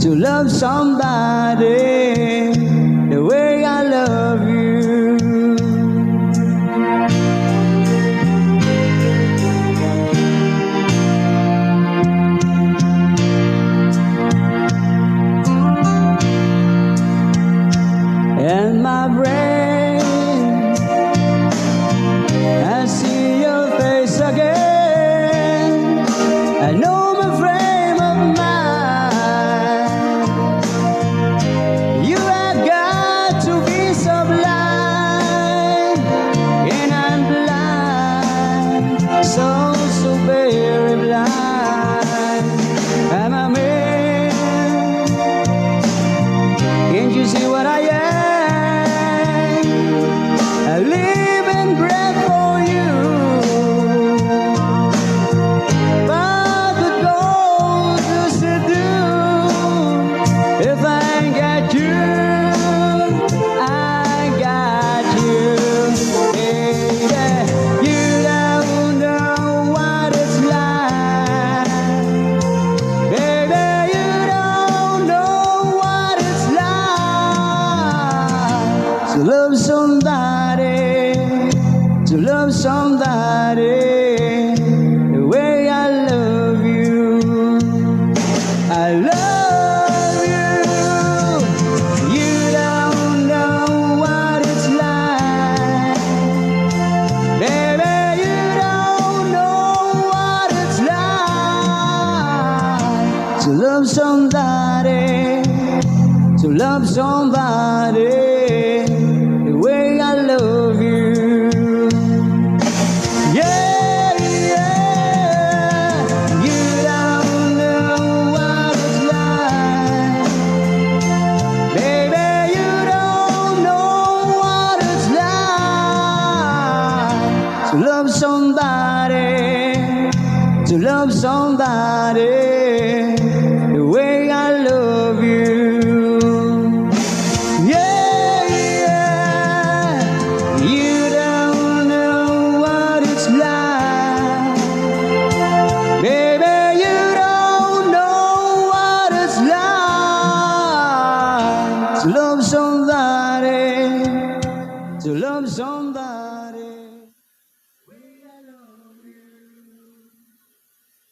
to love somebody the way I love you. And my brain, I see your face again. I know my frame of mind. You have got to be so blind, and I'm blind, so very blind. I'm a man. Can't you see what I am? I live and breathe for you, but the gold to seduce. If I ain't got you, I got you. Baby, you don't know what it's like. Baby, you don't know what it's like to love somebody, to love somebody the way I love you. I love you. You don't know what it's like. Baby, you don't know what it's like to love somebody, to love somebody the way I love you. Yeah, yeah, you don't know what it's like. Baby, you don't know what it's like to love somebody, to love somebody